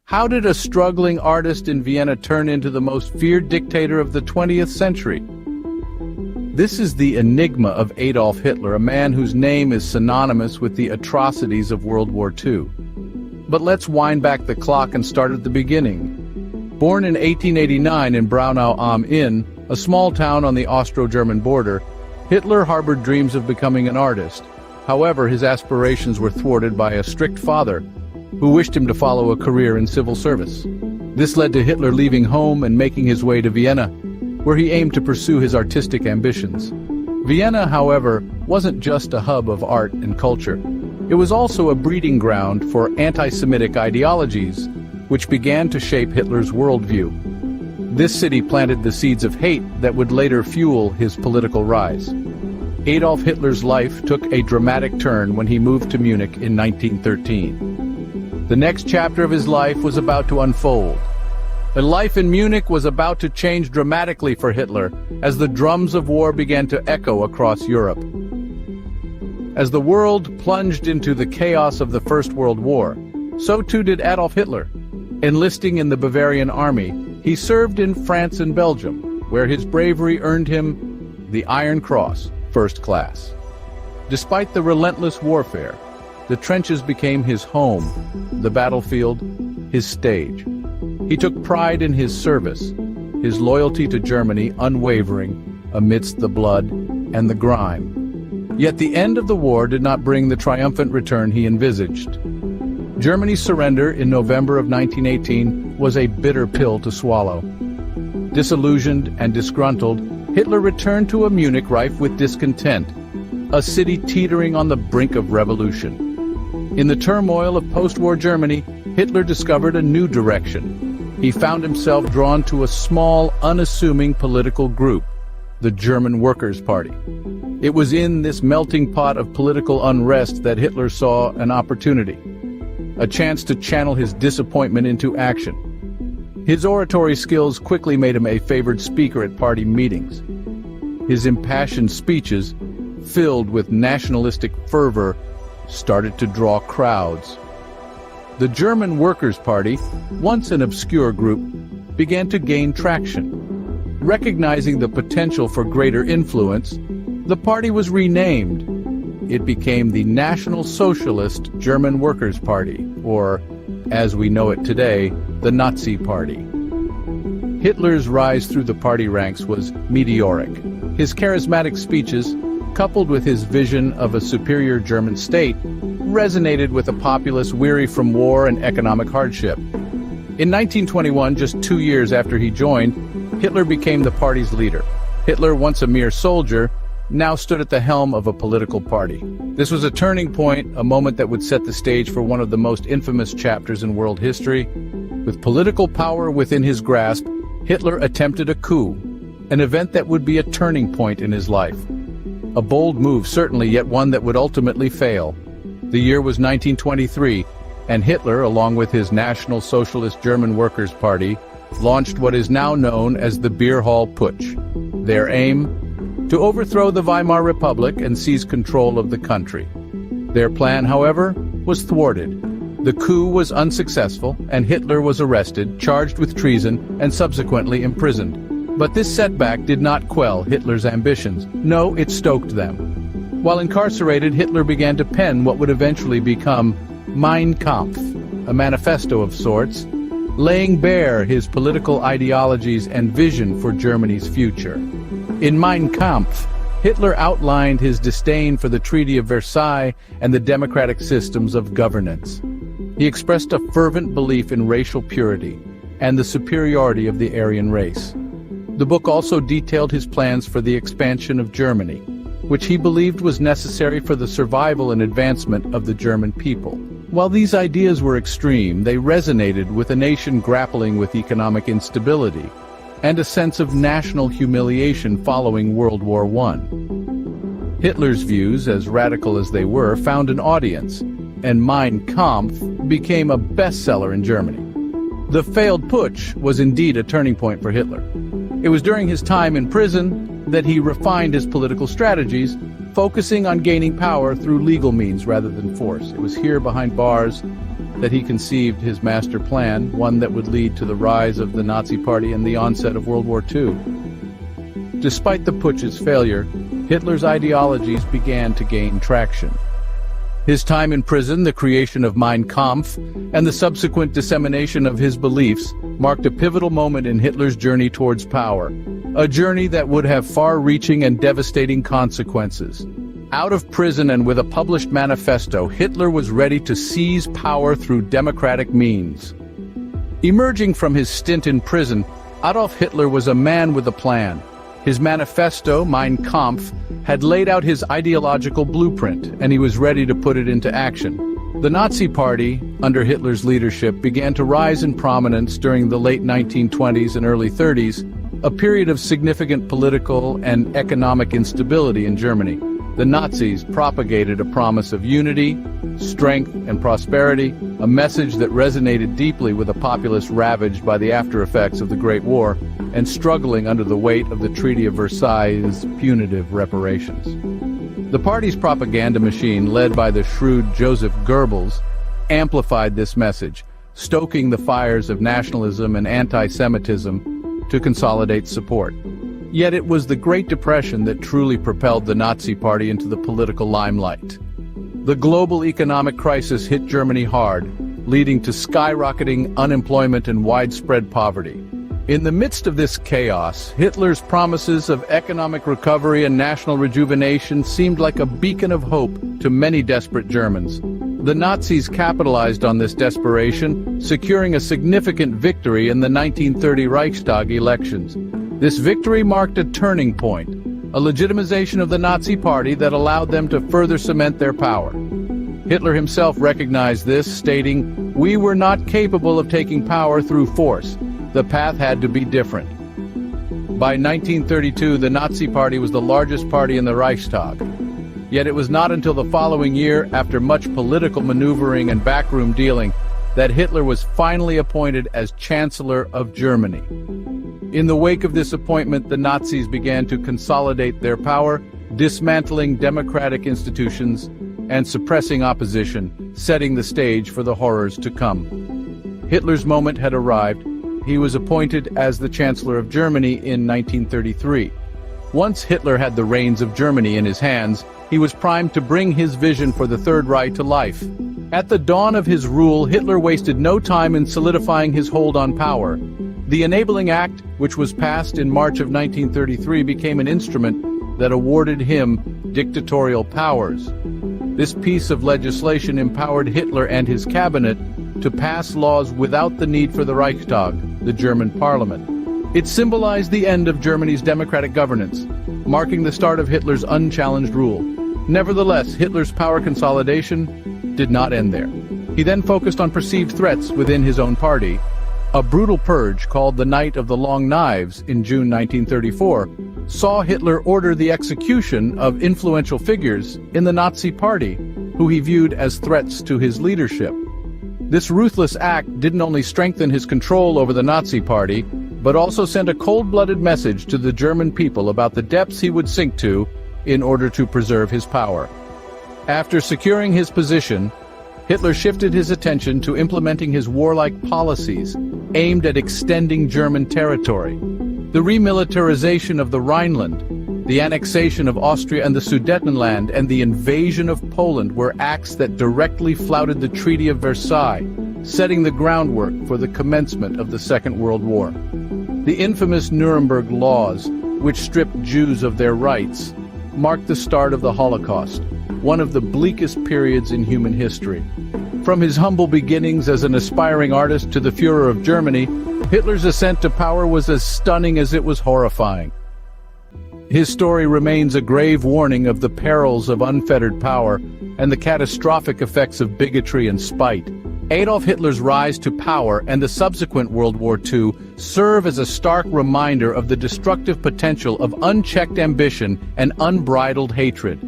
How did a struggling artist in Vienna turn into the most feared dictator of the 20th century? This is the enigma of Adolf Hitler, a man whose name is synonymous with the atrocities of World War II. But let's wind back the clock and start at the beginning. Born in 1889 in Braunau am Inn, a small town on the Austro-German border, Hitler harbored dreams of becoming an artist. However, his aspirations were thwarted by a strict father, who wished him to follow a career in civil service. This led to Hitler leaving home and making his way to Vienna, where he aimed to pursue his artistic ambitions. Vienna, however, wasn't just a hub of art and culture. It was also a breeding ground for anti-Semitic ideologies, which began to shape Hitler's worldview. This city planted the seeds of hate that would later fuel his political rise. Adolf Hitler's life took a dramatic turn when he moved to Munich in 1913. The next chapter of his life was about to unfold. A life in Munich was about to change dramatically for Hitler as the drums of war began to echo across Europe. As the world plunged into the chaos of the First World War, so too did Adolf Hitler. Enlisting in the Bavarian army, he served in France and Belgium, where his bravery earned him the Iron Cross, First Class. Despite the relentless warfare, the trenches became his home, the battlefield, his stage. He took pride in his service, his loyalty to Germany unwavering amidst the blood and the grime. Yet the end of the war did not bring the triumphant return he envisaged. Germany's surrender in November of 1918 was a bitter pill to swallow. Disillusioned and disgruntled, Hitler returned to a Munich rife with discontent, a city teetering on the brink of revolution. In the turmoil of post-war Germany, Hitler discovered a new direction. He found himself drawn to a small, unassuming political group, the German Workers' Party. It was in this melting pot of political unrest that Hitler saw an opportunity, a chance to channel his disappointment into action. His oratory skills quickly made him a favored speaker at party meetings. His impassioned speeches, filled with nationalistic fervor, started to draw crowds. The German Workers' Party, once an obscure group, began to gain traction. Recognizing the potential for greater influence, the party was renamed. It became the National Socialist German Workers' Party, or, as we know it today, the Nazi Party. Hitler's rise through the party ranks was meteoric. His charismatic speeches, coupled with his vision of a superior German state, resonated with a populace weary from war and economic hardship. In 1921, just 2 years after he joined, Hitler became the party's leader. Hitler, once a mere soldier, now stood at the helm of a political party. This was a turning point, a moment that would set the stage for one of the most infamous chapters in world history. With political power within his grasp, Hitler attempted a coup, an event that would be a turning point in his life. A bold move, certainly, yet one that would ultimately fail. The year was 1923, and Hitler, along with his National Socialist German Workers' Party, launched what is now known as the Beer Hall Putsch. Their aim? To overthrow the Weimar Republic and seize control of the country. Their plan, however, was thwarted. The coup was unsuccessful, and Hitler was arrested, charged with treason, and subsequently imprisoned. But this setback did not quell Hitler's ambitions. No, it stoked them. While incarcerated, Hitler began to pen what would eventually become Mein Kampf, a manifesto of sorts, laying bare his political ideologies and vision for Germany's future. In Mein Kampf, Hitler outlined his disdain for the Treaty of Versailles and the democratic systems of governance. He expressed a fervent belief in racial purity and the superiority of the Aryan race. The book also detailed his plans for the expansion of Germany, which he believed was necessary for the survival and advancement of the German people. While these ideas were extreme, they resonated with a nation grappling with economic instability and a sense of national humiliation following World War I. Hitler's views, as radical as they were, found an audience, and Mein Kampf became a bestseller in Germany. The failed putsch was indeed a turning point for Hitler. It was during his time in prison that he refined his political strategies, focusing on gaining power through legal means rather than force. It was here behind bars that he conceived his master plan, one that would lead to the rise of the Nazi Party and the onset of World War II. Despite the putsch's failure, Hitler's ideologies began to gain traction. His time in prison, the creation of Mein Kampf, and the subsequent dissemination of his beliefs marked a pivotal moment in Hitler's journey towards power, a journey that would have far-reaching and devastating consequences. Out of prison and with a published manifesto, Hitler was ready to seize power through democratic means. Emerging from his stint in prison, Adolf Hitler was a man with a plan. His manifesto, Mein Kampf, had laid out his ideological blueprint, and he was ready to put it into action. The Nazi Party, under Hitler's leadership, began to rise in prominence during the late 1920s and early 30s, a period of significant political and economic instability in Germany. The Nazis propagated a promise of unity, strength, and prosperity, a message that resonated deeply with a populace ravaged by the after-effects of the Great War and struggling under the weight of the Treaty of Versailles' punitive reparations. The party's propaganda machine, led by the shrewd Joseph Goebbels, amplified this message, stoking the fires of nationalism and anti-Semitism to consolidate support. Yet it was the Great Depression that truly propelled the Nazi Party into the political limelight. The global economic crisis hit Germany hard, leading to skyrocketing unemployment and widespread poverty. In the midst of this chaos, Hitler's promises of economic recovery and national rejuvenation seemed like a beacon of hope to many desperate Germans. The Nazis capitalized on this desperation, securing a significant victory in the 1930 Reichstag elections. This victory marked a turning point, a legitimization of the Nazi Party that allowed them to further cement their power. Hitler himself recognized this, stating, "We were not capable of taking power through force. The path had to be different." By 1932, the Nazi Party was the largest party in the Reichstag. Yet it was not until the following year, after much political maneuvering and backroom dealing, that Hitler was finally appointed as Chancellor of Germany. In the wake of this appointment, the Nazis began to consolidate their power, dismantling democratic institutions and suppressing opposition, setting the stage for the horrors to come. Hitler's moment had arrived. He was appointed as the Chancellor of Germany in 1933. Once Hitler had the reins of Germany in his hands, he was primed to bring his vision for the Third Reich to life. At the dawn of his rule, Hitler wasted no time in solidifying his hold on power. The Enabling Act, which was passed in March of 1933, became an instrument that awarded him dictatorial powers. This piece of legislation empowered Hitler and his cabinet to pass laws without the need for the Reichstag, the German parliament. It symbolized the end of Germany's democratic governance, marking the start of Hitler's unchallenged rule. Nevertheless, Hitler's power consolidation did not end there. He then focused on perceived threats within his own party. A brutal purge called the Night of the Long Knives in June 1934 saw Hitler order the execution of influential figures in the Nazi Party, who he viewed as threats to his leadership. This ruthless act didn't only strengthen his control over the Nazi Party, but also sent a cold-blooded message to the German people about the depths he would sink to in order to preserve his power. After securing his position, Hitler shifted his attention to implementing his warlike policies aimed at extending German territory. The remilitarization of the Rhineland, the annexation of Austria and the Sudetenland, and the invasion of Poland were acts that directly flouted the Treaty of Versailles, setting the groundwork for the commencement of the Second World War. The infamous Nuremberg Laws, which stripped Jews of their rights, marked the start of the Holocaust, one of the bleakest periods in human history. From his humble beginnings as an aspiring artist to the Führer of Germany, Hitler's ascent to power was as stunning as it was horrifying. His story remains a grave warning of the perils of unfettered power and the catastrophic effects of bigotry and spite. Adolf Hitler's rise to power and the subsequent World War II serve as a stark reminder of the destructive potential of unchecked ambition and unbridled hatred.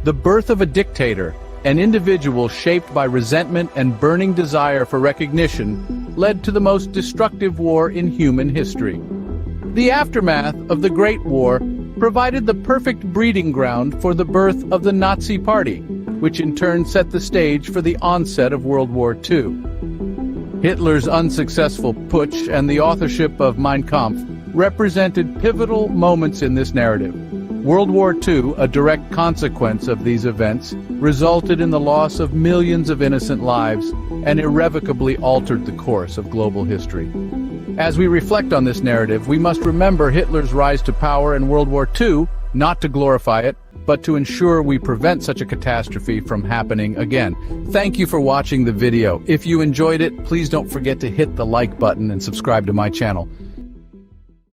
The birth of a dictator, an individual shaped by resentment and burning desire for recognition, led to the most destructive war in human history. The aftermath of the Great War provided the perfect breeding ground for the birth of the Nazi Party, which in turn set the stage for the onset of World War II. Hitler's unsuccessful putsch and the authorship of Mein Kampf represented pivotal moments in this narrative. World War II, a direct consequence of these events, resulted in the loss of millions of innocent lives and irrevocably altered the course of global history. As we reflect on this narrative, we must remember Hitler's rise to power in World War II, not to glorify it, but to ensure we prevent such a catastrophe from happening again. Thank you for watching the video. If you enjoyed it, please don't forget to hit the like button and subscribe to my channel.